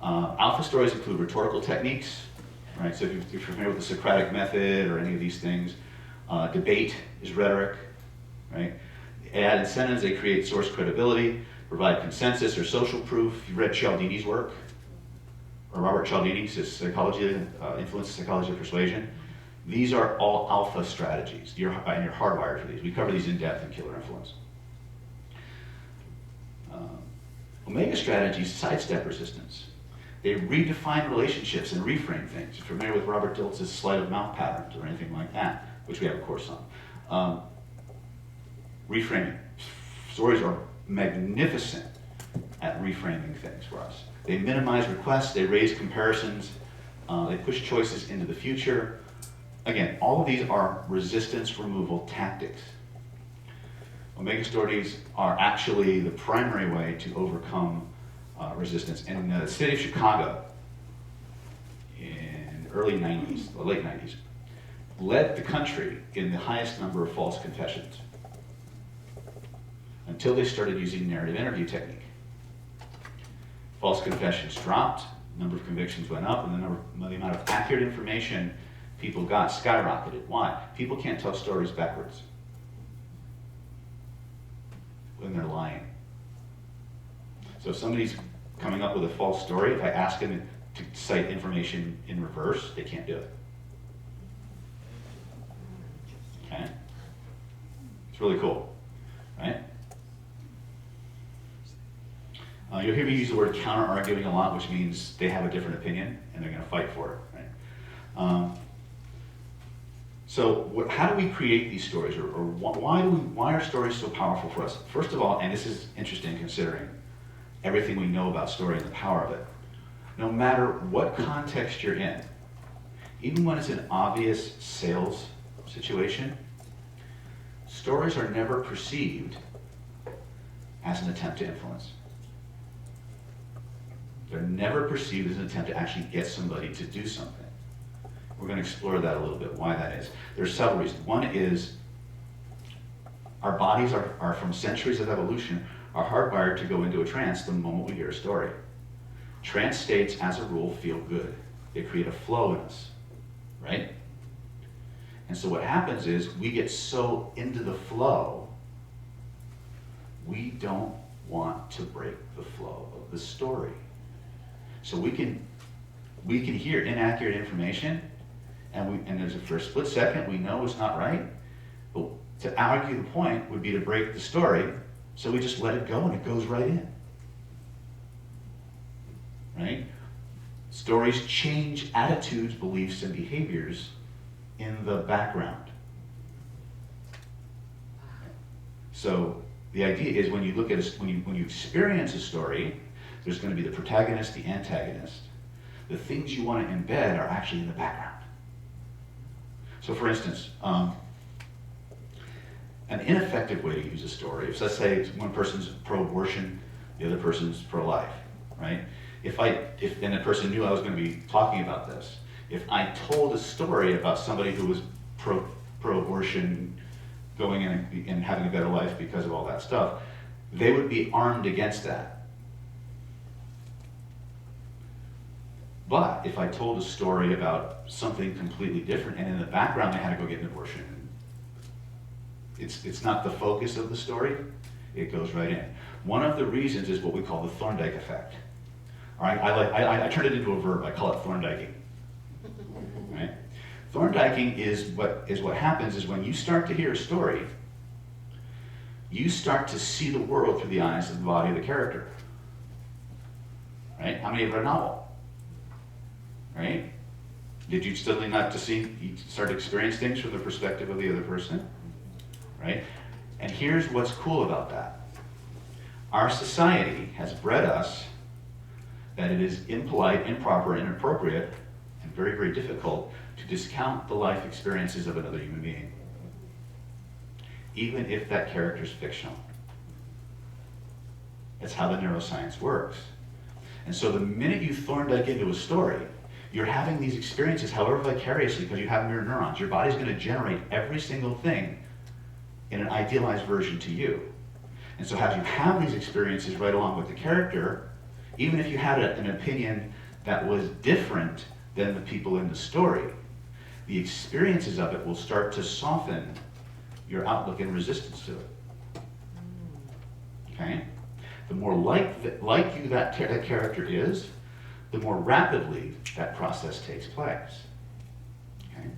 Alpha stories include rhetorical techniques, right? So if you're familiar with the Socratic method or any of these things, debate is rhetoric, right? Add incentives, they create source credibility, provide consensus or social proof. You've read Cialdini's work, or Robert Cialdini's psychology, influence psychology of persuasion. These are all alpha strategies, and you're hardwired for these. We cover these in depth in Killer Influence. Omega strategies sidestep resistance. They redefine relationships and reframe things. If you're familiar with Robert Dilts' sleight of mouth patterns or anything like that, which we have a course on. Reframing. Stories are magnificent at reframing things for us. They minimize requests, they raise comparisons, they push choices into the future. Again, all of these are resistance removal tactics. Omega stories are actually the primary way to overcome resistance. In the city of Chicago, in the early 90s, or late 90s, led the country in the highest number of false confessions until they started using narrative interview technique. False confessions dropped, number of convictions went up, and the amount of accurate information people got skyrocketed. Why? People can't tell stories backwards when they're lying. So if somebody's coming up with a false story, if I ask them to cite information in reverse, they can't do it. Okay? It's really cool, right? You'll hear me use the word counter-arguing a lot, which means they have a different opinion and they're going to fight for it, right? How do we create these stories, or why are stories so powerful for us? First of all, and this is interesting considering everything we know about story and the power of it, no matter what context you're in, even when it's an obvious sales situation, stories are never perceived as an attempt to influence. They're never perceived as an attempt to actually get somebody to do something. We're going to explore that a little bit, why that is. There's several reasons. One is our bodies are from centuries of evolution, are hardwired to go into a trance the moment we hear a story. Trance states, as a rule, feel good. They create a flow in us, right? And so what happens is we get so into the flow, we don't want to break the flow of the story. So we can hear inaccurate information, and there's for a split second we know it's not right, but to argue the point would be to break the story, so we just let it go and it goes right in. Right? Stories change attitudes, beliefs, and behaviors in the background. So the idea is when you look at when you experience a story, there's going to be the protagonist, the antagonist. The things you want to embed are actually in the background. So for instance, an ineffective way to use a story, if let's say one person's pro-abortion, the other person's pro-life, right? If the person knew I was going to be talking about this, if I told a story about somebody who was pro-abortion, going in and having a better life because of all that stuff, they would be armed against that. But if I told a story about something completely different, and in the background they had to go get an abortion, it's not the focus of the story, it goes right in. One of the reasons is what we call the Thorndyke effect. All right, I turned it into a verb, I call it Thorndyking. Right? Thorndyking is what happens is when you start to hear a story, you start to see the world through the eyes of the body of the character. Right? How many have read a novel? Right? Did you suddenly you start to experience things from the perspective of the other person? Right? And here's what's cool about that. Our society has bred us that it is impolite, improper, inappropriate, and very, very difficult to discount the life experiences of another human being, even if that character is fictional. That's how the neuroscience works. And so the minute you Thorndyke into a story, you're having these experiences, however vicariously, because you have mirror neurons. Your body's going to generate every single thing in an idealized version to you. And so as you have these experiences right along with the character, Even if you had an opinion that was different than the people in the story, the experiences of it will start to soften your outlook and resistance to it. Okay? The more like you that character is, the more rapidly that process takes place. Okay?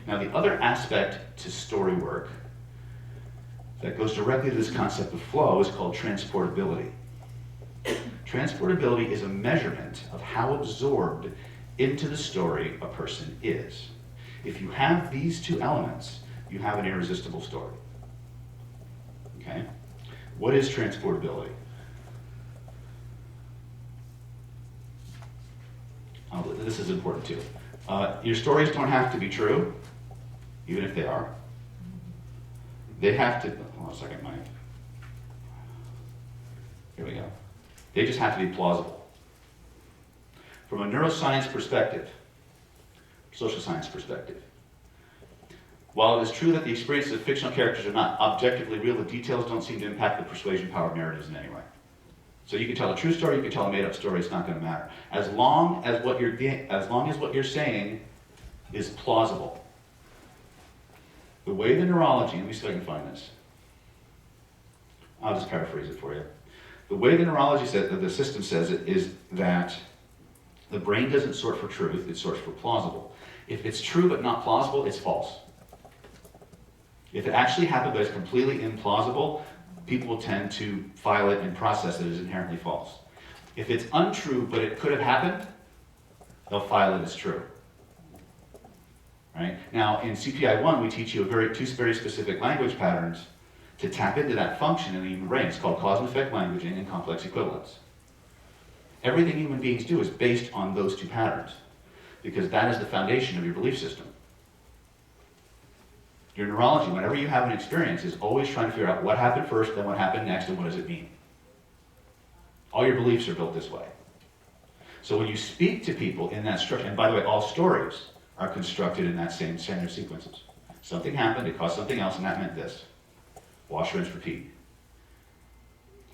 Now, the other aspect to story work that goes directly to this concept of flow is called transportability. Transportability is a measurement of how absorbed into the story a person is. If you have these two elements, you have an irresistible story. Okay? What is transportability? This is important too. Your stories don't have to be true, even if they are. They have to, hold on a second, Mike. Here we go. They just have to be plausible. From a neuroscience perspective, social science perspective, while it is true that the experiences of fictional characters are not objectively real, the details don't seem to impact the persuasion power of narratives in any way. So you can tell a true story, you can tell a made-up story, it's not going to matter. As long as what you're saying is plausible. The way the neurology, let me see if I can find this. I'll just paraphrase it for you. The way the neurology says, the system says it, is that the brain doesn't sort for truth, it sorts for plausible. If it's true but not plausible, it's false. If it actually happened but it's completely implausible, people will tend to file it and process it as inherently false. If it's untrue but it could have happened, they'll file it as true. Right? Now, in CPI 1, we teach you two very specific language patterns to tap into that function in the human brain. It's called cause and effect languaging and complex equivalence. Everything human beings do is based on those two patterns, because that is the foundation of your belief system. Your neurology, whenever you have an experience, is always trying to figure out what happened first, then what happened next, and what does it mean. All your beliefs are built this way. So when you speak to people in that structure, and by the way, all stories are constructed in that same standard sequences. Something happened, it caused something else, and that meant this. Wash, rinse, repeat.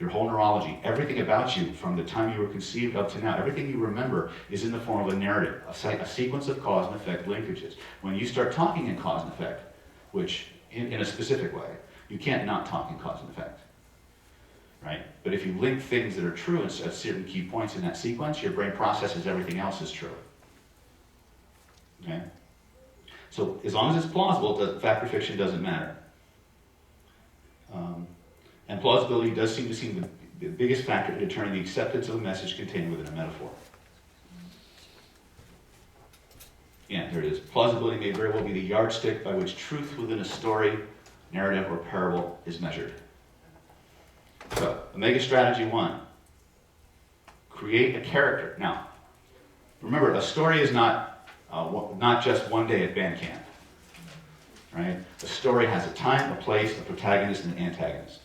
Your whole neurology, everything about you from the time you were conceived up to now, everything you remember is in the form of a narrative, a sequence of cause and effect linkages. When you start talking in cause and effect, which in a specific way, you can't not talk in cause and effect. Right? But if you link things that are true at certain key points in that sequence, your brain processes everything else as true. Okay? So as long as it's plausible, fact or fiction doesn't matter. And plausibility does seem the biggest factor in determining the acceptance of a message contained within a metaphor. Yeah, there it is. Plausibility may very well be the yardstick by which truth within a story, narrative, or parable is measured. So, Omega Strategy 1. Create a character. Now, remember, a story is not just one day at band camp. Right? A story has a time, a place, a protagonist, and an antagonist.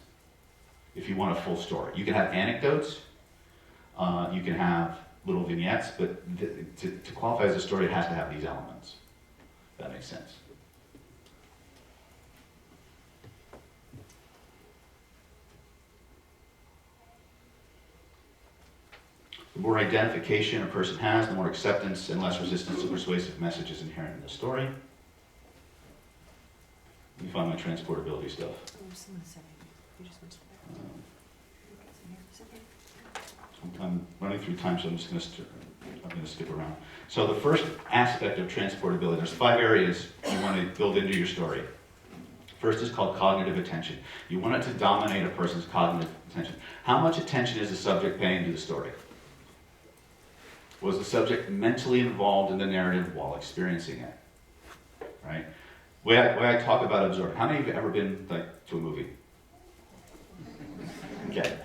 If you want a full story. You can have anecdotes, you can have little vignettes, but to qualify as a story, it has to have these elements. If that makes sense. The more identification a person has, the more acceptance and less resistance to persuasive messages inherent in the story. Let me find my transportability stuff. I'm running through time, so I'm just going to skip around. So the first aspect of transportability, there's 5 areas you want to build into your story. First is called cognitive attention. You want it to dominate a person's cognitive attention. How much attention is the subject paying to the story? Was the subject mentally involved in the narrative while experiencing it? Right? The way I talk about absorption. How many of you have ever been to a movie? Okay.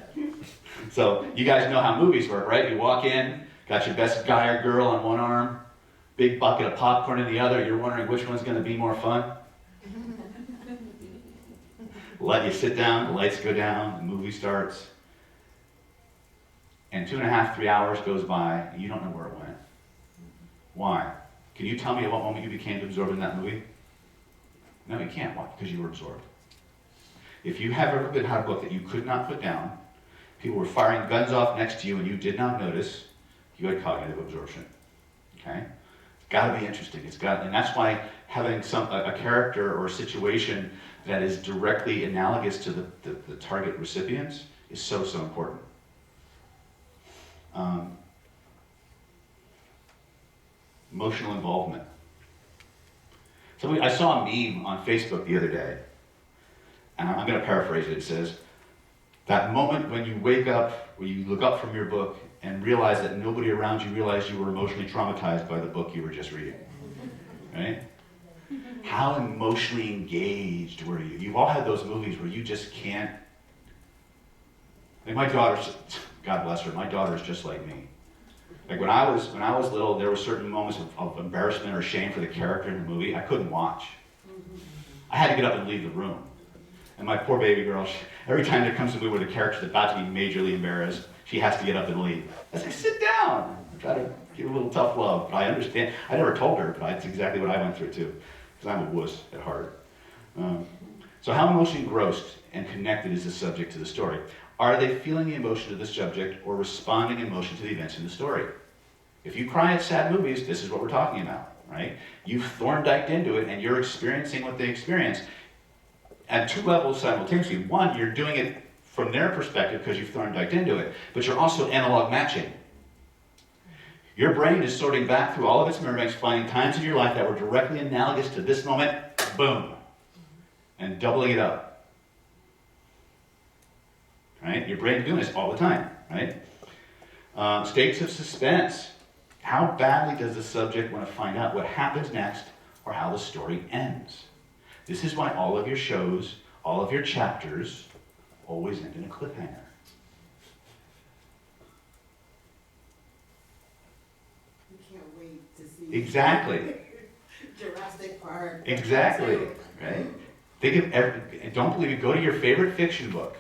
So you guys know how movies work, right? You walk in, got your best guy or girl on one arm, big bucket of popcorn in the other. You're wondering which one's going to be more fun. Let you sit down, the lights go down, the movie starts. And 2.5, 3 hours goes by, and you don't know where it went. Why? Can you tell me at what moment you became absorbed in that movie? No, you can't. Why? Because you were absorbed. If you have ever been had a book that you could not put down, People were firing guns off next to you and you did not notice. You had cognitive absorption. Okay? It's got to be interesting. And that's why having a character or a situation that is directly analogous to the target recipients is so, so important. Emotional involvement. So I saw a meme on Facebook the other day, and I'm going to paraphrase it. It says, that moment when you wake up, when you look up from your book and realize that nobody around you realized you were emotionally traumatized by the book you were just reading. Right? How emotionally engaged were you? You've all had those movies where you just can't. Like my daughter's, God bless her, my daughter's just like me. Like when I was little, there were certain moments of embarrassment or shame for the character in the movie. I couldn't watch. I had to get up and leave the room. And my poor baby girl, every time there comes a movie where the character's about to be majorly embarrassed, she has to get up and leave. I say, sit down. I try to give her a little tough love, but I understand. I never told her, but that's exactly what I went through too, because I'm a wuss at heart. So how emotionally engrossed and connected is the subject to the story? Are they feeling the emotion of the subject or responding in emotion to the events in the story? If you cry at sad movies, this is what we're talking about, right? You've Thorndyked into it and you're experiencing what they experience at two levels simultaneously. One, you're doing it from their perspective because you've Thorndyked into it, but you're also analog matching. Your brain is sorting back through all of its memory banks, finding times in your life that were directly analogous to this moment, boom, and doubling it up. Right? Your brain's doing this all the time, right? States of suspense. How badly does the subject want to find out what happens next or how the story ends? This is why all of your shows, all of your chapters, always end in a cliffhanger. You can't wait to see. Exactly. Jurassic Park. Exactly. Right? Think of don't believe it, go to your favorite fiction book.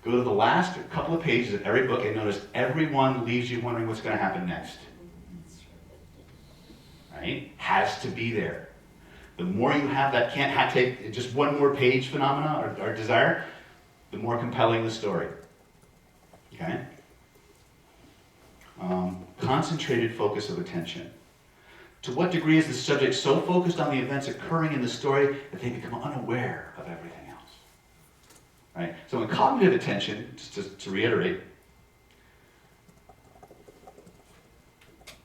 Go to the last couple of pages of every book and notice everyone leaves you wondering what's going to happen next. Right? Has to be there. The more you have that can't take just one more page phenomena or desire, the more compelling the story. Okay? Concentrated focus of attention. To what degree is the subject so focused on the events occurring in the story that they become unaware of everything else? Right? So in cognitive attention, just to reiterate,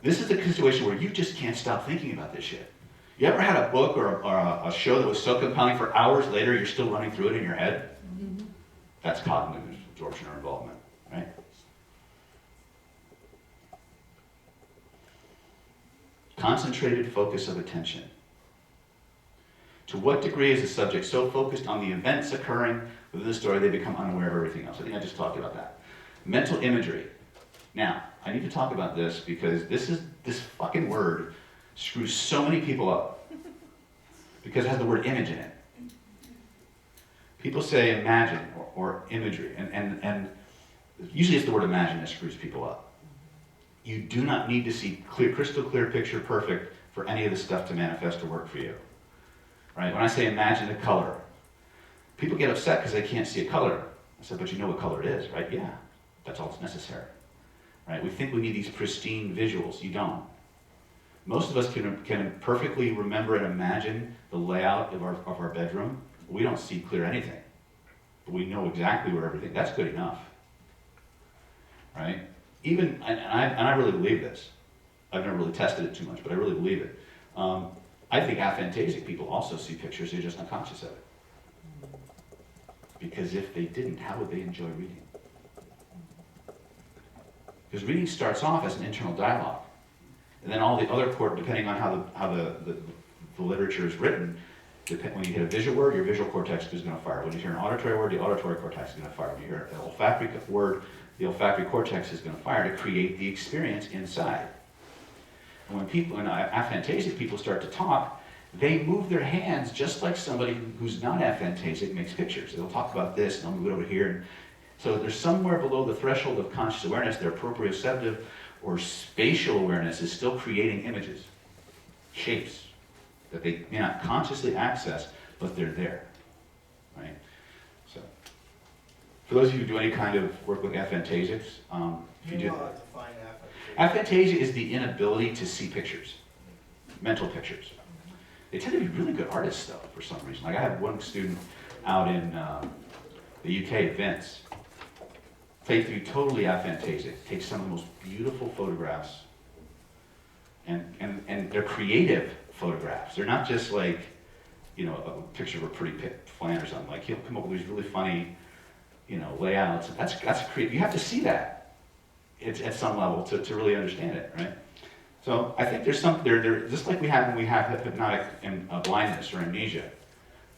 this is the situation where you just can't stop thinking about this shit. You ever had a book or a show that was so compelling for hours later you're still running through it in your head? Mm-hmm. That's cognitive absorption or involvement, right? Concentrated focus of attention. To what degree is the subject so focused on the events occurring within the story they become unaware of everything else? I think I just talked about that. Mental imagery. Now, I need to talk about this because this fucking word screws so many people up because it has the word image in it. People say imagine or imagery, and usually it's the word imagine that screws people up. You do not need to see crystal clear picture perfect for any of this stuff to manifest or work for you. Right? When I say imagine a color, people get upset because they can't see a color. I said, but you know what color it is, right? Yeah, that's all that's necessary. Right? We think we need these pristine visuals. You don't. Most of us can perfectly remember and imagine the layout of our bedroom. We don't see clear anything. But we know exactly where everything, that's good enough. Right? Even, and I really believe this. I've never really tested it too much, but I really believe it. I think aphantasic people also see pictures, they're just unconscious of it. Because if they didn't, how would they enjoy reading? Because reading starts off as an internal dialogue. And then all the other depending on how the literature is written, when you hit a visual word, your visual cortex is going to fire. When you hear an auditory word, the auditory cortex is going to fire. When you hear an olfactory word, the olfactory cortex is going to fire to create the experience inside. And when aphantasic people start to talk, they move their hands just like somebody who's not aphantasic makes pictures. They'll talk about this, and they'll move it over here. And so there's somewhere below the threshold of conscious awareness, their proprioceptive or spatial awareness is still creating images, shapes, that they may not consciously access, but they're there, right? So, For those of you who do any kind of work with aphantasics, if you do, define aphantasia. aphantasia is the inability to see pictures, mental pictures. They tend to be really good artists, though, for some reason. Like I had one student out in the UK, Vince, played to be totally aphantasic, takes some of the most beautiful photographs, and they're creative photographs. They're not just like, you know, a picture of a pretty plant or something. Like he'll come up with these really funny, you know, layouts. That's creative. You have to see that at some level to really understand it, right? So I think there's some, just like we have when we have hypnotic and blindness or amnesia,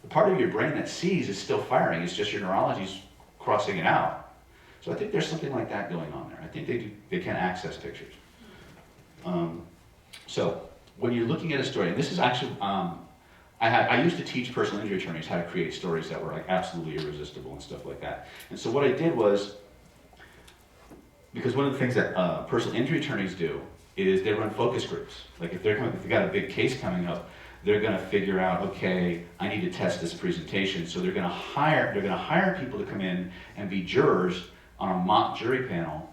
the part of your brain that sees is still firing. It's just your neurology's crossing it out. So I think there's something like that going on there. I think they can access pictures. So when you're looking at a story, and this is actually, I used to teach personal injury attorneys how to create stories that were like absolutely irresistible and stuff like that. And so what I did was, because one of the things that personal injury attorneys do is they run focus groups. Like if they've got a big case coming up, they're going to figure out, okay, I need to test this presentation. So they're going to hire people to come in and be jurors on a mock jury panel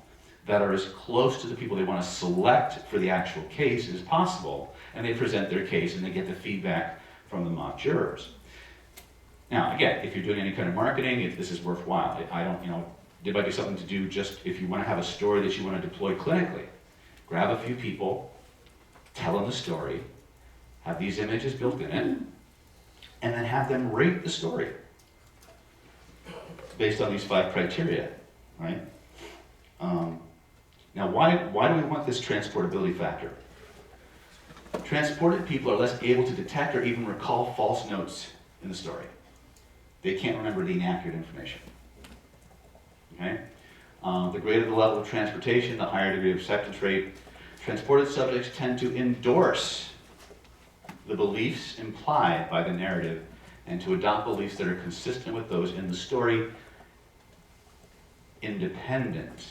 that are as close to the people they want to select for the actual case as possible, and they present their case and they get the feedback from the mock jurors. Now, again, if you're doing any kind of marketing, if this is worthwhile, I don't, you know, it might be something to do just if you want to have a story that you want to deploy clinically. Grab a few people, tell them the story, have these images built in it, and then have them rate the story based on these 5 criteria, right? Now, why do we want this transportability factor? Transported people are less able to detect or even recall false notes in the story. They can't remember the inaccurate information. Okay? The greater the level of transportation, the higher degree of acceptance rate. Transported subjects tend to endorse the beliefs implied by the narrative and to adopt beliefs that are consistent with those in the story, independent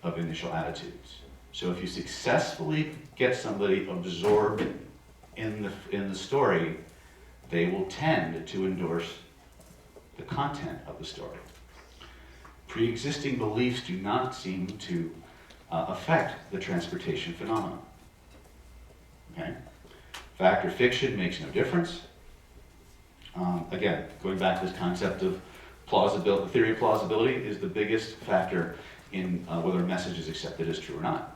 of initial attitudes. So if you successfully get somebody absorbed in the story, they will tend to endorse the content of the story. Pre-existing beliefs do not seem to affect the transportation phenomenon. Okay? Fact or fiction makes no difference. Again, going back to this concept of plausibility, the theory of plausibility is the biggest factor in whether a message is accepted as true or not.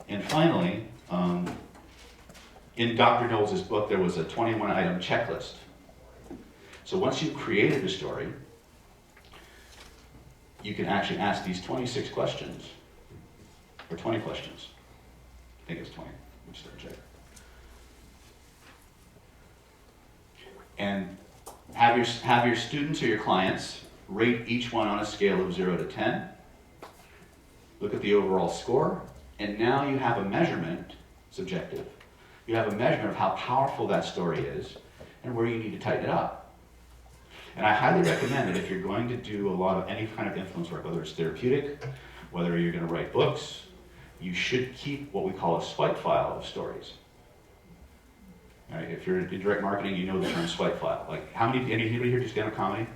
And finally, in Dr. Knowles' book, there was a 21-item checklist. So once you've created a story, you can actually ask these 26 questions, or 20 questions. I think it's 20. Let me start check. And have your students or your clients rate each one on a scale of 0 to 10. Look at the overall score, and now you have a measurement, subjective. You have a measurement of how powerful that story is and where you need to tighten it up. And I highly recommend that if you're going to do a lot of any kind of influence work, whether it's therapeutic, whether you're going to write books, you should keep what we call a swipe file of stories. All right, if you're in direct marketing, you know the term swipe file. Like, anybody here do stand-up comedy?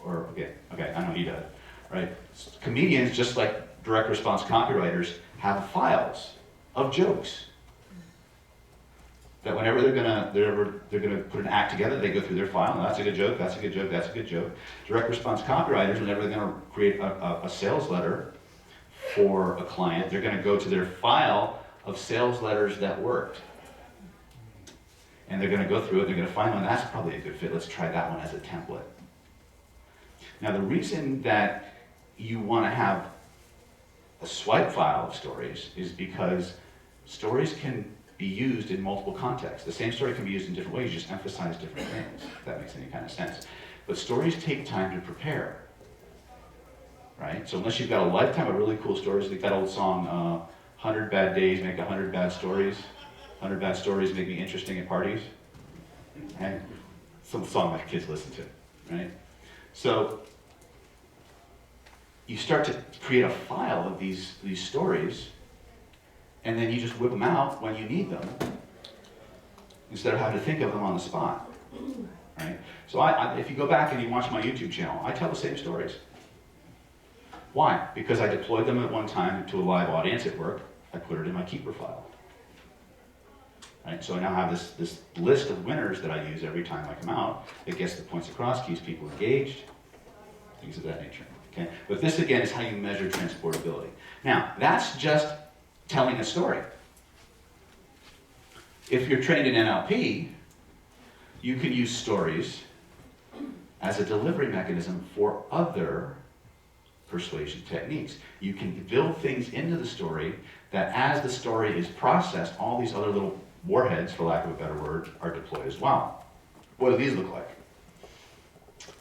Or, okay, I know he does, right? Comedians, just like direct response copywriters, have files of jokes that whenever they're gonna put an act together, they go through their file, and that's a good joke, that's a good joke, that's a good joke. Direct response copywriters, whenever they're gonna create a sales letter for a client, they're gonna go to their file of sales letters that worked. And they're gonna go through it, they're gonna find one, that's probably a good fit, let's try that one as a template. Now the reason that you wanna have a swipe file of stories is because stories can be used in multiple contexts. The same story can be used in different ways, you just emphasize different things, if that makes any kind of sense. But stories take time to prepare, right? So unless you've got a lifetime of really cool stories, like that old song, 100 bad days make 100 bad stories, 100 bad stories make me interesting at parties, and some song my kids listen to, right? So you start to create a file of these stories, and then you just whip them out when you need them, instead of having to think of them on the spot. right? So if you go back and you watch my YouTube channel, I tell the same stories. Why? Because I deployed them at one time to a live audience at work. I put it in my keeper file. Right? So I now have this list of winners that I use every time I come out. It gets the points across, keeps people engaged, things of that nature. Okay? But this, again, is how you measure transportability. Now, that's just telling a story. If you're trained in NLP, you can use stories as a delivery mechanism for other persuasion techniques. You can build things into the story that as the story is processed, all these other little warheads, for lack of a better word, are deployed as well. What do these look like?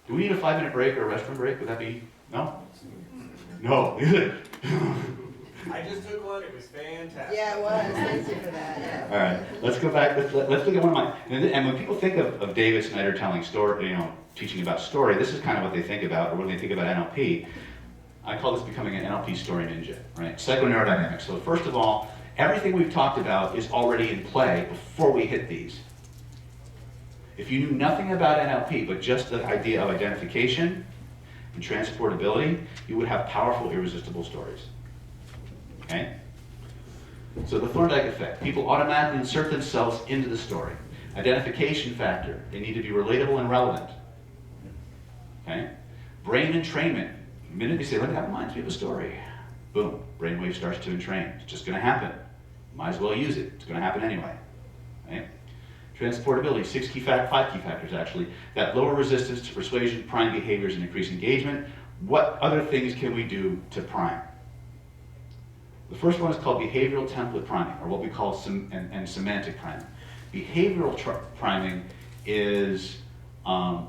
Do we need a 5-minute break or a restroom break? Would that be, no? No. I just took one, it was fantastic. Yeah, it was. Thank you for that. Yeah. All right, let's go back. Let's look at one of my. And when people think of David Snyder telling story, teaching about story, this is kind of what they think about, or when they think about NLP. I call this becoming an NLP story ninja, right? Psychoneurodynamics. So first of all, everything we've talked about is already in play before we hit these. If you knew nothing about NLP, but just the idea of identification and transportability, you would have powerful, irresistible stories. Okay? So the Thorndyke effect. People automatically insert themselves into the story. Identification factor. They need to be relatable and relevant. Okay? Brain entrainment. The minute you say, look, that reminds me of a story. Boom. Brainwave starts to entrain. It's just going to happen. Might as well use it. It's going to happen anyway. Okay? Transportability. 5 key factors, actually. That lower resistance to persuasion, prime behaviors, and increase engagement. What other things can we do to prime? The first one is called behavioral template priming, or what we call semantic priming. Behavioral priming is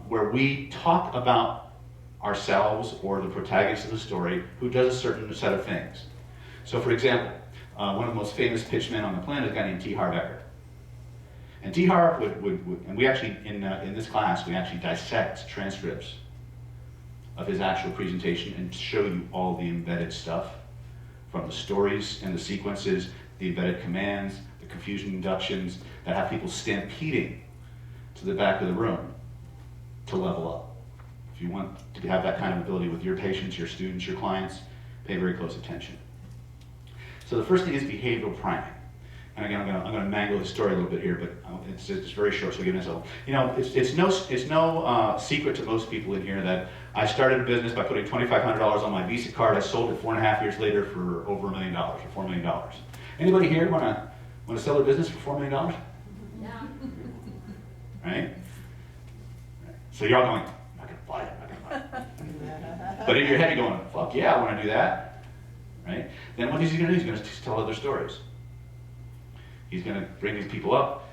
where we talk about ourselves or the protagonist of the story who does a certain set of things. So for example, one of the most famous pitchmen on the planet is a guy named T. Harv Eker. And T. Harv and we actually, in this class, we actually dissect transcripts of his actual presentation and show you all the embedded stuff from the stories and the sequences, the embedded commands, the confusion inductions that have people stampeding to the back of the room to level up. If you want to have that kind of ability with your patients, your students, your clients, pay very close attention. So the first thing is behavioral priming. And again, I'm going to mangle the story a little bit here, but it's very short, so give myself. It's no secret to most people in here that I started a business by putting $2,500 on my Visa card. I sold it 4.5 years later for over $1 million, or $4 million. Anybody here want to sell their business for $4 million? Yeah. Right? So you're all going, I'm not going to buy it, I'm not going to buy it. But in your head you're going, fuck yeah, I want to do that. Right? Then what is he going to do? He's going to tell other stories. He's going to bring these people up,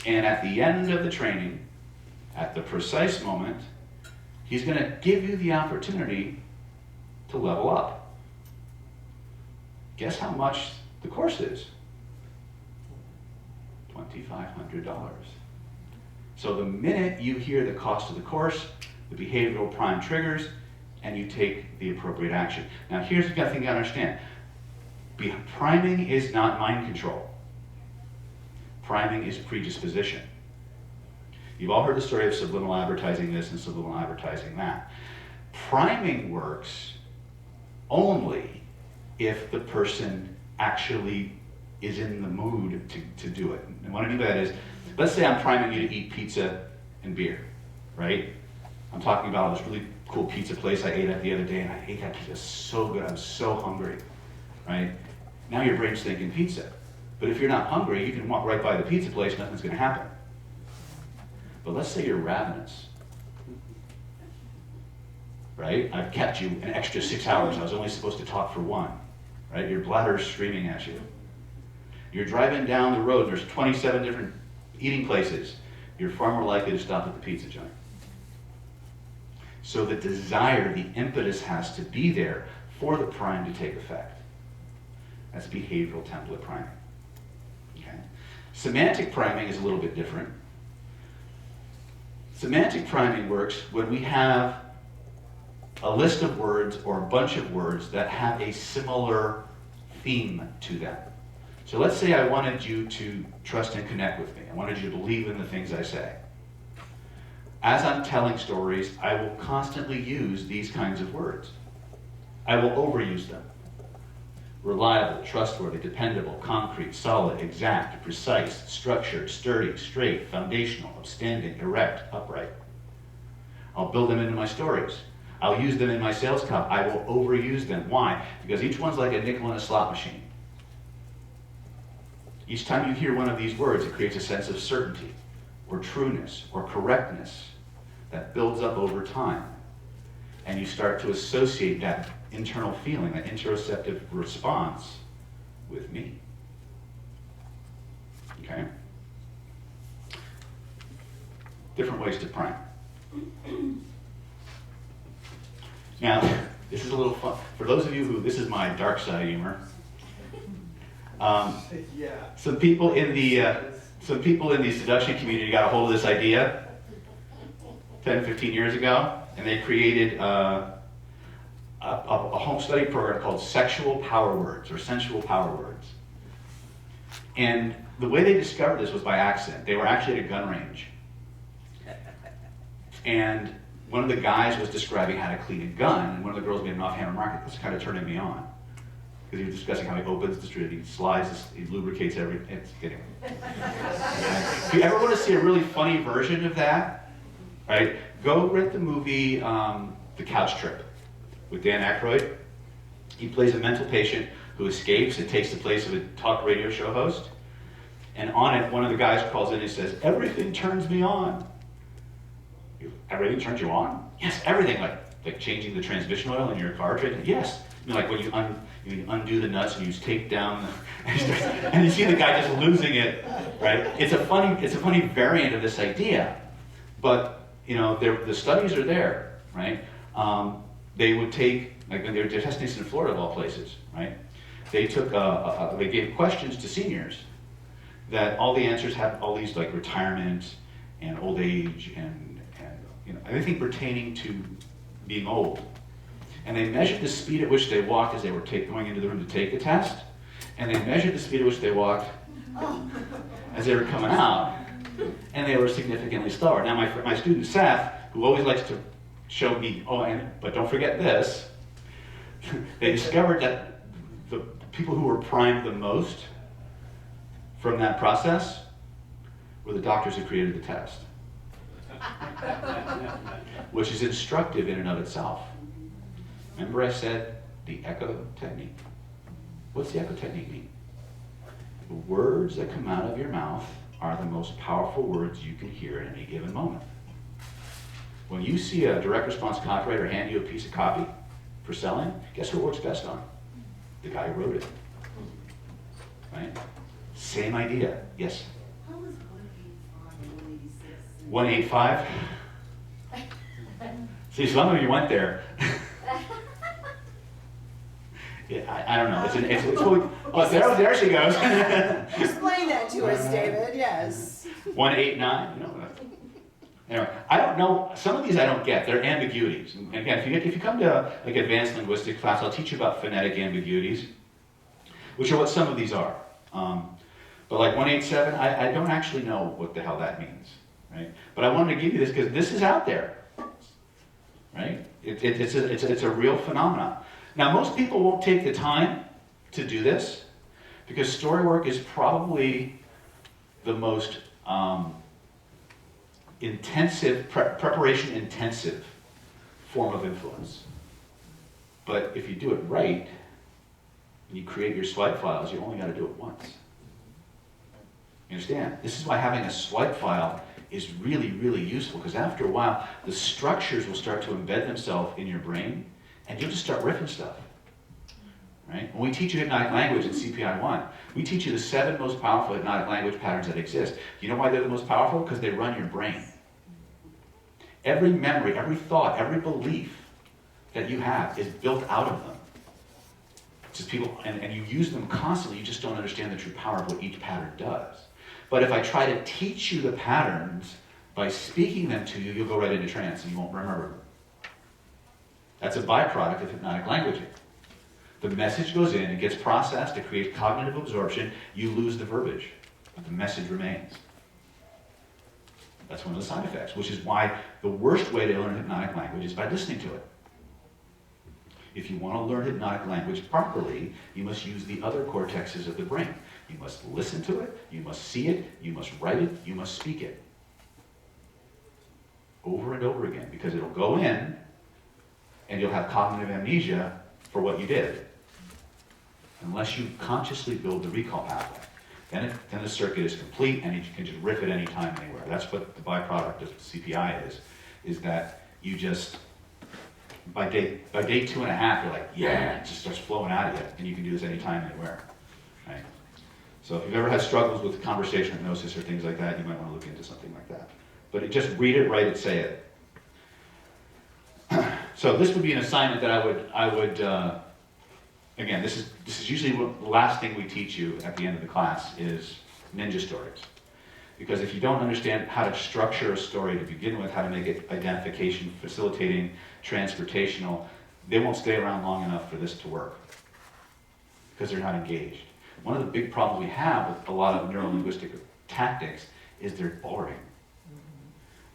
and at the end of the training, at the precise moment, he's going to give you the opportunity to level up. Guess how much the course is? $2,500. So the minute you hear the cost of the course, the behavioral prime triggers, and you take the appropriate action. Now here's the thing you gotta understand. Priming is not mind control. Priming is predisposition. You've all heard the story of subliminal advertising this and subliminal advertising that. Priming works only if the person actually is in the mood to do it. And what I mean by that is, let's say I'm priming you to eat pizza and beer, right? I'm talking about this really cool pizza place I ate at the other day, and I ate that pizza so good, I'm so hungry, right? Now your brain's thinking pizza. But if you're not hungry, you can walk right by the pizza place, nothing's going to happen. But let's say you're ravenous, right? I've kept you an extra 6 hours. I was only supposed to talk for 1, right? Your bladder's screaming at you. You're driving down the road, there's 27 different eating places. You're far more likely to stop at the pizza joint. So the desire, the impetus has to be there for the prime to take effect. That's behavioral template priming. Okay? Semantic priming is a little bit different. Semantic priming works when we have a list of words or a bunch of words that have a similar theme to them. So let's say I wanted you to trust and connect with me. I wanted you to believe in the things I say. as I'm telling stories, I will constantly use these kinds of words. I will overuse them. Reliable, trustworthy, dependable, concrete, solid, exact, precise, structured, sturdy, straight, foundational, upstanding, erect, upright. I'll build them into my stories. I'll use them in my sales copy. I will overuse them. Why? Because each one's like a nickel in a slot machine. Each time you hear one of these words, it creates a sense of certainty, or trueness, or correctness that builds up over time. And you start to associate that internal feeling, that interoceptive response with me. Okay? Different ways to prime. Now, this is a little fun. For those of you who, this is my dark side humor. Some people in the seduction community got a hold of this idea 10, 15 years ago, and they created a home study program called Sexual Power Words, or Sensual Power Words. And the way they discovered this was by accident. They were actually at a gun range. And one of the guys was describing how to clean a gun, and one of the girls made an offhand remark that's kind of turning me on. Because he was discussing how he opens the strip, he slides, he lubricates everything. It's kidding. If you ever want to see a really funny version of that, right, go rent the movie The Couch Trip with Dan Aykroyd. He plays a mental patient who escapes and takes the place of a talk radio show host. And on it, one of the guys calls in and says, "Everything turns me on." Everything turns you on? Yes, everything. Like changing the transmission oil in your car. Yes. You know, like when you undo the nuts and you tape down and you see the guy just losing it, right? It's a funny variant of this idea, but you know, the studies are there, right? They would take, like when they were testing this in Florida of all places, right? They took they gave questions to seniors that all the answers had all these like retirement and old age and you know, everything pertaining to being old. And they measured the speed at which they walked as they were going into the room to take the test, and they measured the speed at which they walked as they were coming out, and they were significantly slower. Now, my student Seth, who always likes to show me, but don't forget this, they discovered that the people who were primed the most from that process were the doctors who created the test, which is instructive in and of itself. Remember I said the echo technique? What's the echo technique mean? The words that come out of your mouth are the most powerful words you can hear at any given moment. When you see a direct response copywriter hand you a piece of copy for selling, guess who it works best on? The guy who wrote it. Right? Same idea. Yes? How was 185 185? See, some of you went there. Yeah, I don't know. There she goes. Explain that to us, David, yes. 189. No. Anyway, I don't know. Some of these I don't get. They're ambiguities. And again, if you come to like advanced linguistics class, I'll teach you about phonetic ambiguities, which are what some of these are. But like 187, I don't actually know what the hell that means, right? But I wanted to give you this because this is out there, right? It's a real phenomenon. Now, most people won't take the time to do this because story work is probably the most intensive, preparation intensive form of influence. But if you do it right, and you create your swipe files, you only got to do it once. You understand? This is why having a swipe file is really, really useful, because after a while, the structures will start to embed themselves in your brain, and you'll just start riffing stuff. Right? When we teach you hypnotic language in CPI 1, we teach you the 7 most powerful hypnotic language patterns that exist. You know why they're the most powerful? Because they run your brain. Every memory, every thought, every belief that you have is built out of them. It's just people, and you use them constantly, you just don't understand the true power of what each pattern does. But if I try to teach you the patterns by speaking them to you, you'll go right into trance and you won't remember them. That's a byproduct of hypnotic languaging. The message goes in, it gets processed, it creates cognitive absorption, you lose the verbiage, but the message remains. That's one of the side effects, which is why the worst way to learn hypnotic language is by listening to it. If you want to learn hypnotic language properly, you must use the other cortexes of the brain. You must listen to it, you must see it, you must write it, you must speak it. Over and over again, because it'll go in, and you'll have cognitive amnesia for what you did, unless you consciously build the recall pathway. Then the circuit is complete, and you can just riff it anytime, anywhere. That's what the byproduct of CPI is that you just, by day 2.5, you're like, yeah, it just starts flowing out of you, and you can do this anytime, anywhere, right? So if you've ever had struggles with conversation hypnosis or things like that, you might want to look into something like that. But just read it, write it, say it. So this would be an assignment that I would again, this is usually the last thing we teach you at the end of the class is ninja stories. Because if you don't understand how to structure a story to begin with, how to make it identification, facilitating, transportational, they won't stay around long enough for this to work. Because they're not engaged. One of the big problems we have with a lot of neuro-linguistic tactics is they're boring.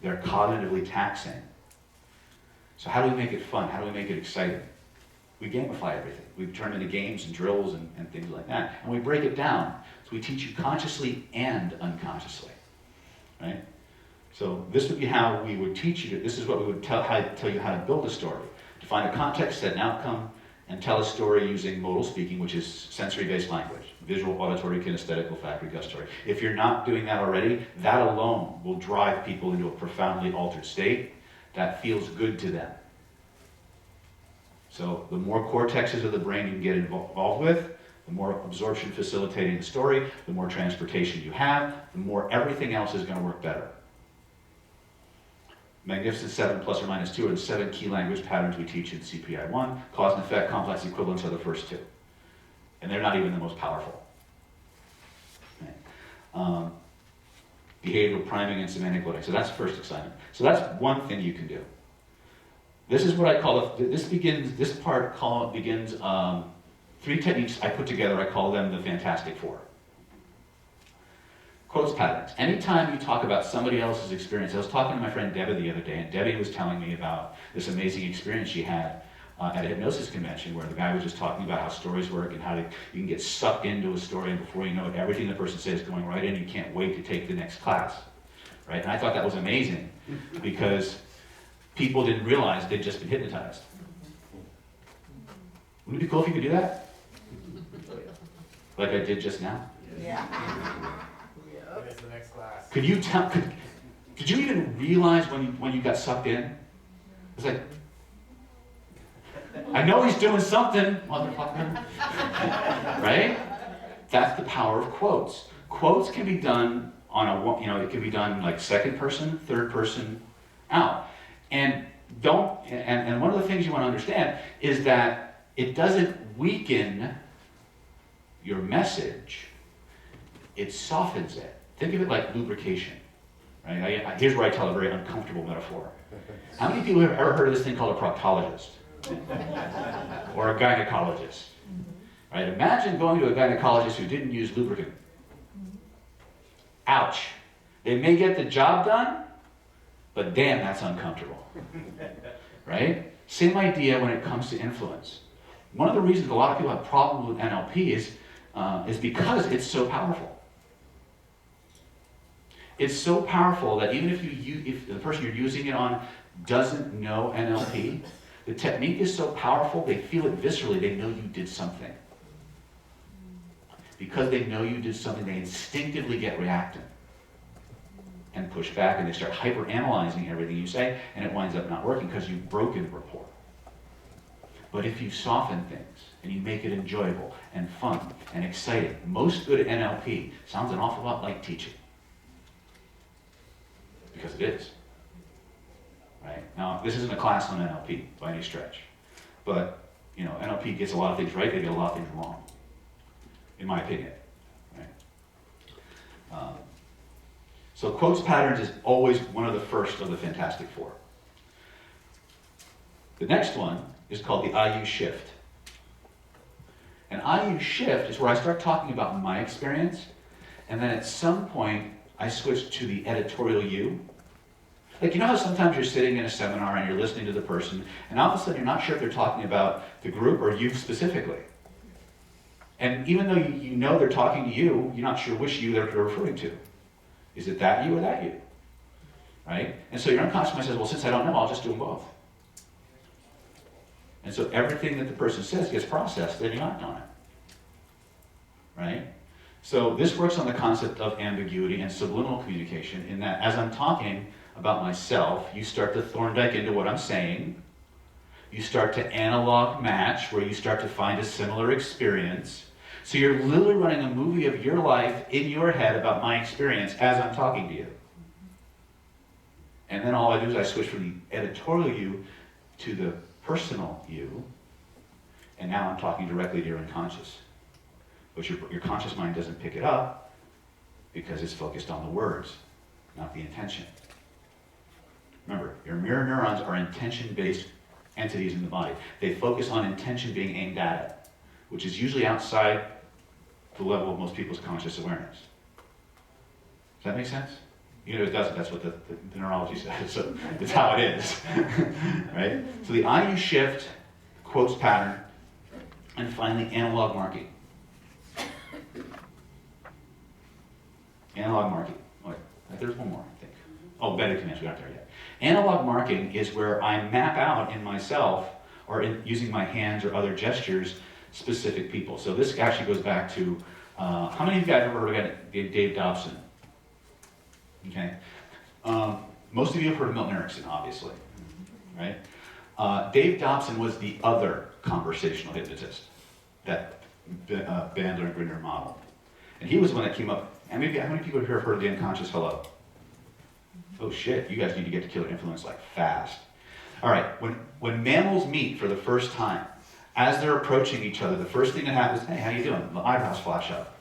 They're cognitively taxing. So how do we make it fun? How do we make it exciting? We gamify everything. We turn into games and drills and things like that. And we break it down. So we teach you consciously and unconsciously. Right? So this would be how we would teach you. This is what we would tell you how to build a story. Define a context, set an outcome, and tell a story using modal speaking, which is sensory-based language. Visual, auditory, kinesthetic, olfactory, gustatory. If you're not doing that already, that alone will drive people into a profoundly altered state that feels good to them. So the more cortexes of the brain you can get involved with, the more absorption facilitating the story, the more transportation you have, the more everything else is going to work better. Magnificent 7 plus or minus 2 are the 7 key language patterns we teach in CPI 1. Cause and effect, complex equivalents are the first 2. And they're not even the most powerful. Okay. Behavioral priming and semantic coding. So that's the first assignment. So that's one thing you can do. This is what I call, this begins 3 techniques I put together, I call them the Fantastic Four. Quotes patterns. Anytime you talk about somebody else's experience, I was talking to my friend Debbie the other day, and Debbie was telling me about this amazing experience she had at a hypnosis convention where the guy was just talking about how stories work and how you can get sucked into a story, and before you know it, everything the person says is going right in, you can't wait to take the next class. Right? And I thought that was amazing because people didn't realize they'd just been hypnotized. Wouldn't it be cool if you could do that? Like I did just now? Yeah. It's the next class. Could you tell, did you even realize when you got sucked in? It's like, I know he's doing something, motherfucker. Right? That's the power of quotes. Quotes can be done on it can be done like second person, third person, out. And one of the things you want to understand is that it doesn't weaken your message, it softens it. Think of it like lubrication. Right? Here's where I tell a very uncomfortable metaphor. How many people have ever heard of this thing called a proctologist? Or a gynecologist? Right? Imagine going to a gynecologist who didn't use lubricant. Ouch. They may get the job done, but damn, that's uncomfortable. Right? Same idea when it comes to influence. One of the reasons a lot of people have problems with NLP is because it's so powerful. It's so powerful that even if the person you're using it on doesn't know NLP, the technique is so powerful, they feel it viscerally, they know you did something. Because they know you did something, they instinctively get reactant and push back, and they start hyper-analyzing everything you say, and it winds up not working because you've broken rapport. But if you soften things, and you make it enjoyable, and fun, and exciting, most good NLP sounds an awful lot like teaching. Because it is. Right? Now, this isn't a class on NLP by any stretch. But, NLP gets a lot of things right, they get a lot of things wrong. In my opinion. Right? So quotes patterns is always one of the first of the Fantastic Four. The next one is called the IU shift. And IU shift is where I start talking about my experience, and then at some point I switch to the editorial U, Like, you know how sometimes you're sitting in a seminar and you're listening to the person, and all of a sudden you're not sure if they're talking about the group or you specifically. And even though you know they're talking to you, you're not sure which you they're referring to. Is it that you or that you? Right? And so your unconscious mind says, well, since I don't know, I'll just do them both. And so everything that the person says gets processed, then you act on it. Right? So this works on the concept of ambiguity and subliminal communication, in that as I'm talking about myself, you start to Thorndyke into what I'm saying. You start to analog match, where you start to find a similar experience. So you're literally running a movie of your life in your head about my experience as I'm talking to you. And then all I do is I switch from the editorial you to the personal you, and now I'm talking directly to your unconscious. But your conscious mind doesn't pick it up because it's focused on the words, not the intention. Remember, your mirror neurons are intention-based entities in the body. They focus on intention being aimed at it, which is usually outside the level of most people's conscious awareness. Does that make sense? You know, it doesn't. That's what the neurology says. So it's how it is. Right? So the IU shift, quotes pattern, and finally analog marking. Analog marking. Wait, there's one more, I think. Oh, embedded commands, we aren't there yet. Analog marking is where I map out in myself, or in using my hands or other gestures, specific people. So this actually goes back to, how many of you guys have ever heard of Dave Dobson? Okay. Most of you have heard of Milton Erickson, obviously. Right? Dave Dobson was the other conversational hypnotist that Bandler and Grinder modeled. And he was the one that came up. How many people here have heard of the unconscious hello? Oh shit, you guys need to get to killer influence like fast. All right, when mammals meet for the first time, as they're approaching each other, the first thing that happens is, hey, how you doing? The eyebrows flash up.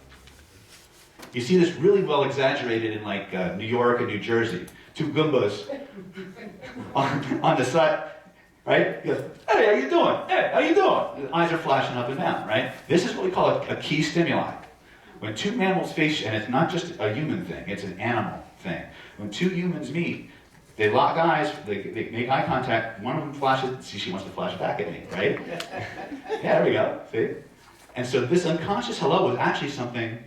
You see this really well exaggerated in like New York and New Jersey. Two Goombas on the side, right? He goes, hey, how you doing? Hey, how you doing? The eyes are flashing up and down, right? This is what we call a key stimuli. When two mammals face, and it's not just a human thing, it's an animal thing. When two humans meet, they lock eyes, they make eye contact, one of them flashes, see, she wants to flash back at me, right? Yeah, there we go, see? And so this unconscious hello was actually something,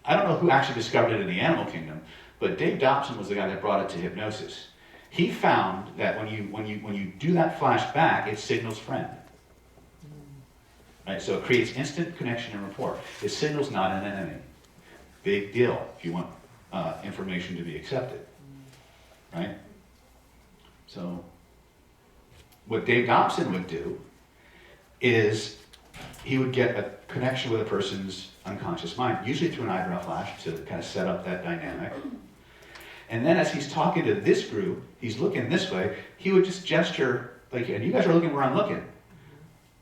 I don't know who actually discovered it in the animal kingdom, but Dave Dobson was the guy that brought it to hypnosis. He found that when you do that flash back, it signals friend. Right? So it creates instant connection and rapport. It signals not an enemy. Big deal if you want information to be accepted. Right? So what Dave Dobson would do is he would get a connection with a person's unconscious mind, usually through an eyebrow flash to kind of set up that dynamic. And then as he's talking to this group, he's looking this way, he would just gesture, like, and you guys are looking where I'm looking.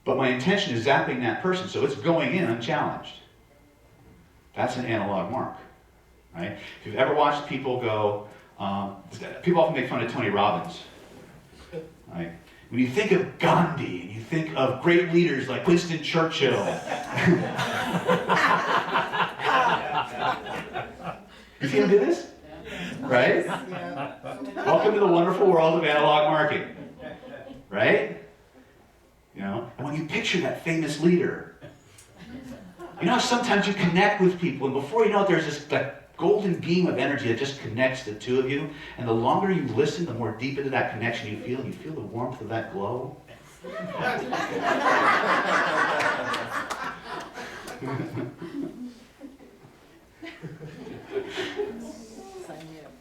But my intention is zapping that person, so it's going in unchallenged. That's an analog mark, right? If you've ever watched people go, people often make fun of Tony Robbins, right? When you think of Gandhi, and you think of great leaders like Winston Churchill. You see him do this? Right? Yeah. Welcome to the wonderful world of analog marking. Right? You know, and when you picture that famous leader, you know, sometimes you connect with people, and before you know it, there's this that golden beam of energy that just connects the two of you. And the longer you listen, the more deep into that connection you feel. You feel the warmth of that glow.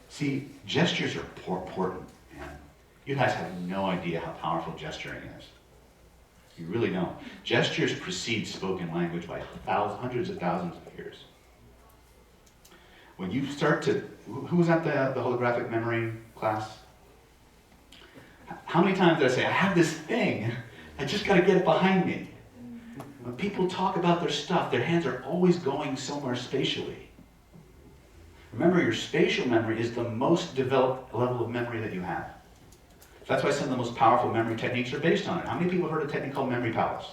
See, gestures are important, man. You guys have no idea how powerful gesturing is. You really don't. Gestures precede spoken language by hundreds of thousands of years. When you start to, who was at the holographic memory class? How many times did I say, I have this thing, I just got to get it behind me? When people talk about their stuff, their hands are always going somewhere spatially. Remember, your spatial memory is the most developed level of memory that you have. That's why some of the most powerful memory techniques are based on it. How many people have heard of a technique called memory palace?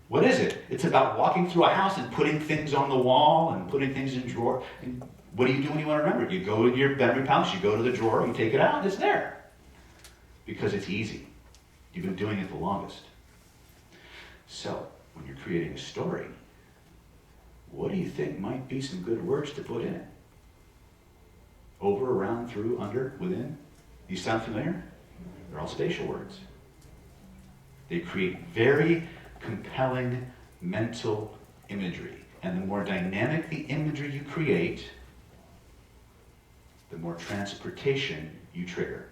What is it? It's about walking through a house and putting things on the wall and putting things in drawer. And What do you do when you want to remember it? You go to your memory pouch, you go to the drawer, you take it out, and it's there. Because it's easy. You've been doing it the longest. So, when you're creating a story, what do you think might be some good words to put in it? Over, around, through, under, within? These sound familiar? They're all spatial words. They create very compelling mental imagery. And the more dynamic the imagery you create, the more transportation you trigger.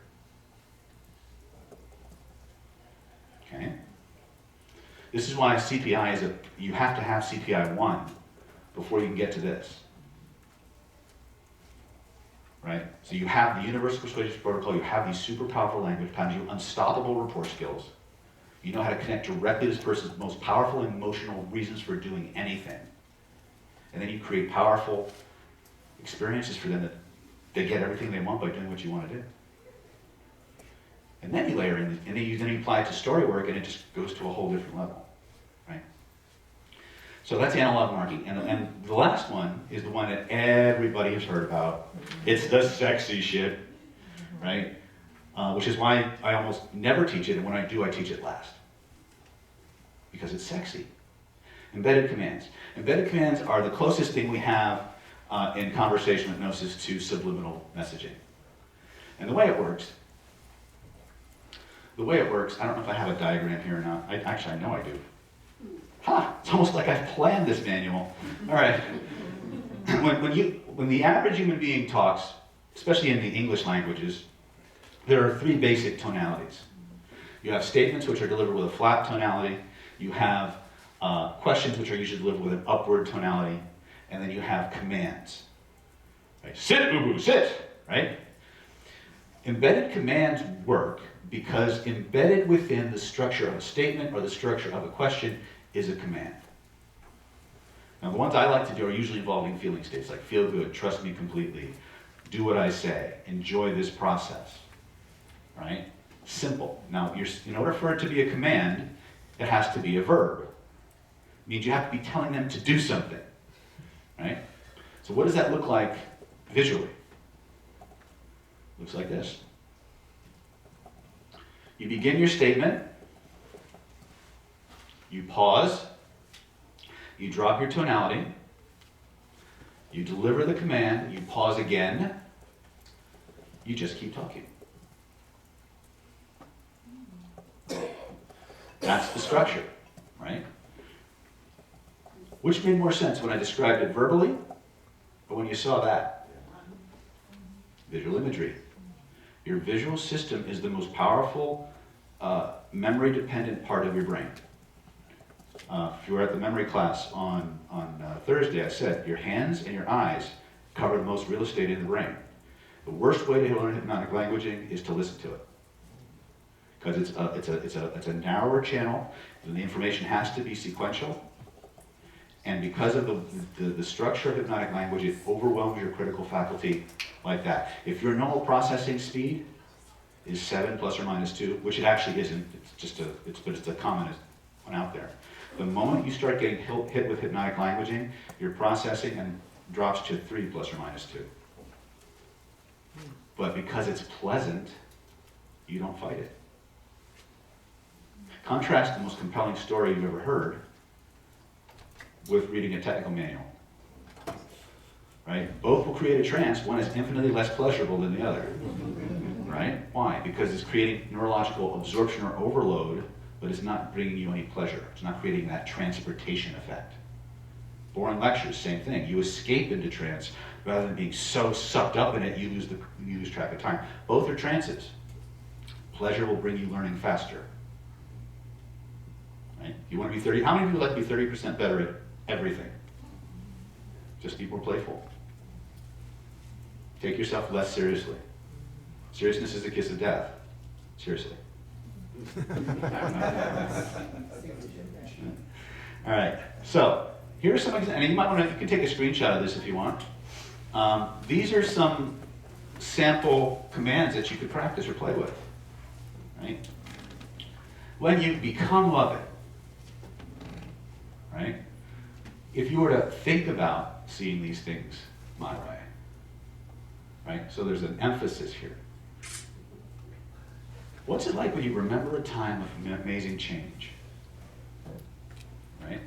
Okay? This is why CPI is you have to have CPI 1 before you can get to this. Right? So you have the Universal Persuasion Protocol, you have these super powerful language patterns, you have unstoppable rapport skills. You know how to connect directly to this person's most powerful emotional reasons for doing anything. And then you create powerful experiences for them that they get everything they want by doing what you want to do. And then you layer in, and then you apply it to story work, and it just goes to a whole different level, right? So that's analog marking. And the last one is the one that everybody has heard about. It's the sexy shit, right? Which is why I almost never teach it, and when I do, I teach it last. Because it's sexy. Embedded commands. Embedded commands are the closest thing we have in conversation hypnosis to subliminal messaging. And the way it works, I don't know if I have a diagram here or not. I know I do. It's almost like I've planned this manual. All right. When the average human being talks, especially in the English languages, there are 3 basic tonalities. You have statements which are delivered with a flat tonality. You have questions which are usually delivered with an upward tonality. And then you have commands. Right? Sit, boo-boo, sit! Right? Embedded commands work because embedded within the structure of a statement or the structure of a question is a command. Now, the ones I like to do are usually involving feeling states, like feel good, trust me completely, do what I say, enjoy this process. Right? Simple. Now, in order for it to be a command, it has to be a verb. It means you have to be telling them to do something. Right? So what does that look like visually? Looks like this. You begin your statement, you pause, you drop your tonality, you deliver the command, you pause again, you just keep talking. That's the structure, right? Which made more sense, when I described it verbally or when you saw that? Visual imagery. Your visual system is the most powerful memory-dependent part of your brain. If you were at the memory class on Thursday, I said your hands and your eyes cover the most real estate in the brain. The worst way to learn hypnotic languaging is to listen to it. Because it's a narrower channel, and the information has to be sequential. And because of the structure of hypnotic language, it overwhelms your critical faculty like that. If your normal processing speed is 7 plus or minus 2, which it actually isn't, but it's the commonest one out there. The moment you start getting hit with hypnotic languaging, your processing drops to 3 plus or minus 2. But because it's pleasant, you don't fight it. Contrast the most compelling story you've ever heard with reading a technical manual. Right? Both will create a trance. One is infinitely less pleasurable than the other. Right? Why? Because it's creating neurological absorption or overload, but it's not bringing you any pleasure. It's not creating that transportation effect. Boring lectures, same thing. You escape into trance rather than being so sucked up in it you lose track of time. Both are trances. Pleasure will bring you learning faster. Right? You want to be 30. How many people would like to be 30% better at everything? Just be more playful. Take yourself less seriously. Seriousness is the kiss of death. Seriously. All right. So here's some examples. And you can take a screenshot of this if you want. These are some sample commands that you could practice or play with. Right? When you become loving, right? If you were to think about seeing these things my way, right? So there's an emphasis here. What's it like when you remember a time of amazing change? Right?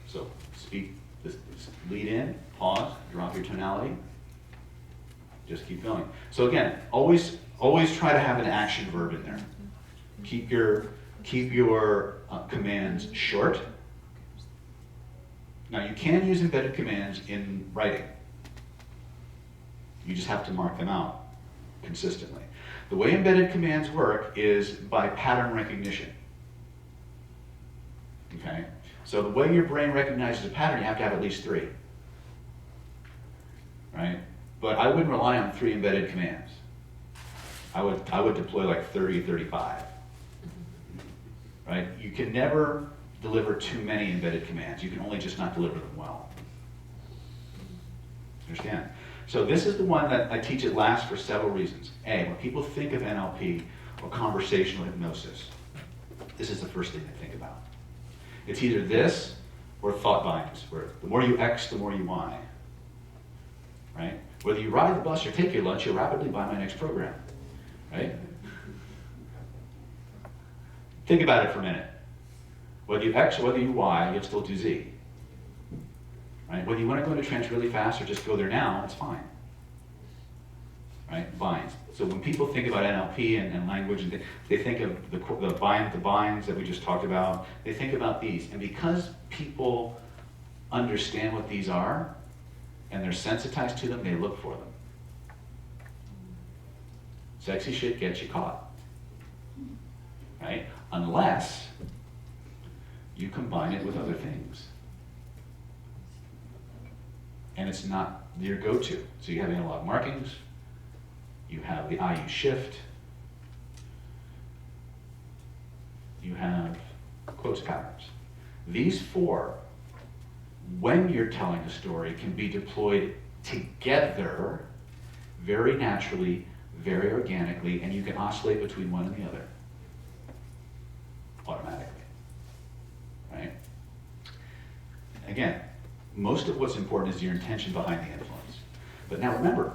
So speak, this lead in, pause, drop your tonality, just keep going. So again, always try to have an action verb in there. Keep your commands short. Now you can use embedded commands in writing. You just have to mark them out consistently. The way embedded commands work is by pattern recognition. Okay? So the way your brain recognizes a pattern, you have to have at least 3. Right? But I wouldn't rely on 3 embedded commands. I would deploy like 30, 35. Right? You can never deliver too many embedded commands. You can only just not deliver them well. Understand? So this is the one that I teach at last for several reasons. A, when people think of NLP or conversational hypnosis, this is the first thing they think about. It's either this or thought binds, where the more you X, the more you Y. Right? Whether you ride the bus or take your lunch, you'll rapidly buy my next program. Right? Think about it for a minute. Whether you X or whether you Y, you'll still do Z. Right? Whether you want to go into trance really fast or just go there now, it's fine. Right? Binds. So when people think about NLP and language, and they think of the binds that we just talked about, they think about these. And because people understand what these are, and they're sensitized to them, they look for them. Sexy shit gets you caught. Right? Unless you combine it with other things. And it's not your go-to. So you have analog markings, you have the IU shift, you have quotes patterns. These 4, when you're telling a story, can be deployed together very naturally, very organically, and you can oscillate between one and the other automatically. Right? Again, most of what's important is your intention behind the influence. But now remember,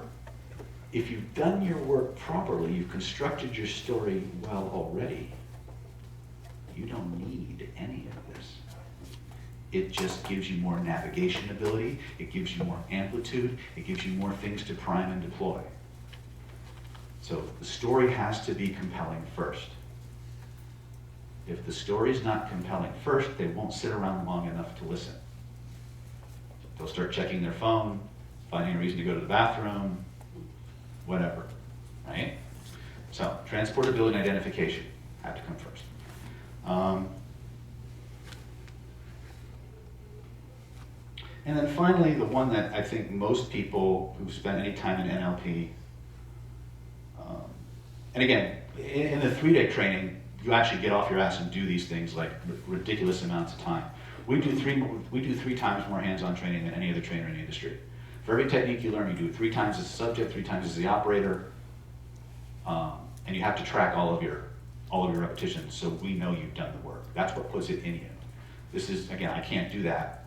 if you've done your work properly, you've constructed your story well already, you don't need any of this. It just gives you more navigation ability, it gives you more amplitude, it gives you more things to prime and deploy. So the story has to be compelling first. If the story's not compelling first, they won't sit around long enough to listen. They'll start checking their phone, finding a reason to go to the bathroom, whatever, right? So, transportability and identification have to come first. And then finally, the one that I think most people who've spent any time in NLP, and again, in the 3-day training, you actually get off your ass and do these things like ridiculous amounts of time. We do 3 times more hands-on training than any other trainer in the industry. For every technique you learn, you do it 3 times as a subject, 3 times as the operator, and you have to track all of your repetitions so we know you've done the work. That's what puts it in you. This is, again, I can't do that,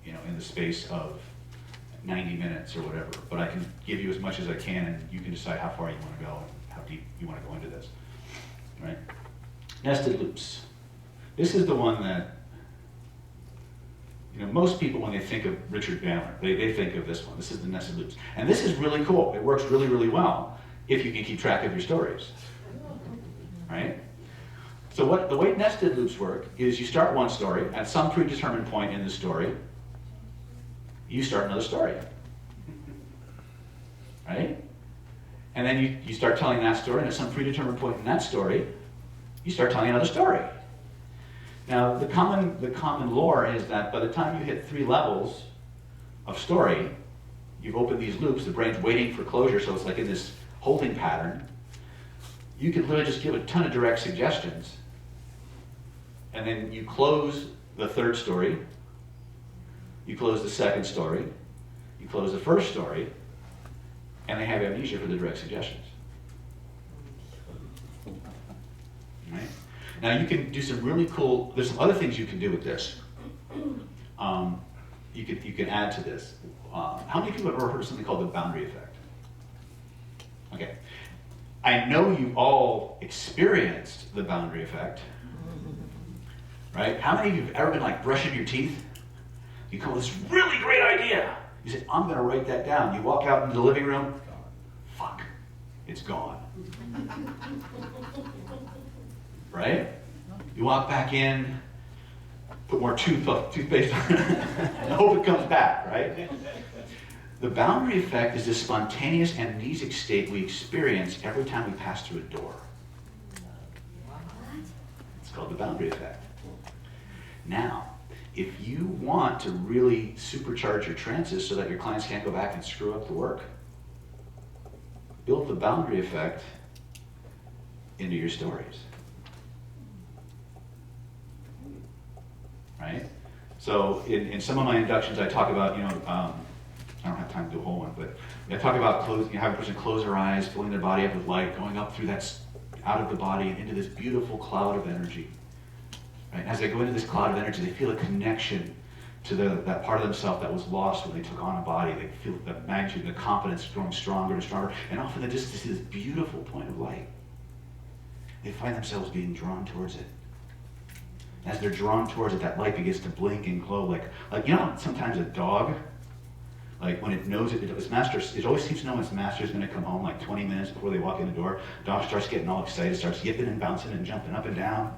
in the space of 90 minutes or whatever, but I can give you as much as I can, and you can decide how far you want to go and how deep you want to go into this. Right? Nested loops. This is the one that, most people, when they think of Richard Bandler, they think of this one. This is the nested loops. And this is really cool. It works really, really well if you can keep track of your stories. Right? So the way nested loops work is you start one story, at some predetermined point in the story, you start another story. Right? And then you start telling that story, and at some predetermined point in that story, you start telling another story. Now, the common lore is that by the time you hit 3 levels of story, you've opened these loops, the brain's waiting for closure, so it's like in this holding pattern. You can literally just give a ton of direct suggestions, and then you close the 3rd story, you close the 2nd story, you close the 1st story, and they have amnesia for the direct suggestions. Right? Now you can do some really cool, there's some other things you can do with this. You can add to this. How many people have ever heard of something called the boundary effect? Okay. I know you've all experienced the boundary effect, right? How many of you have ever been like brushing your teeth? You come up with this really great idea. You say, I'm gonna write that down. You walk out into the living room, fuck, it's gone. Right? You walk back in, put more toothpaste on it, and hope it comes back, right? The boundary effect is this spontaneous amnesic state we experience every time we pass through a door. It's called the boundary effect. Now, if you want to really supercharge your trances so that your clients can't go back and screw up the work, build the boundary effect into your stories. Right? So in some of my inductions, I talk about, I don't have time to do a whole one, but I talk about having a person close their eyes, filling their body up with light, going up through out of the body and into this beautiful cloud of energy. Right? And as they go into this cloud of energy, they feel a connection to that part of themselves that was lost when they took on a body. They feel the magnitude and the confidence growing stronger and stronger. And off in the distance, they see this beautiful point of light. They find themselves being drawn towards it. As they're drawn towards it, that light begins to blink and glow like sometimes a dog, like when it knows its master, it always seems to know when its master is going to come home like 20 minutes before they walk in the door. Dog starts getting all excited, starts yipping and bouncing and jumping up and down.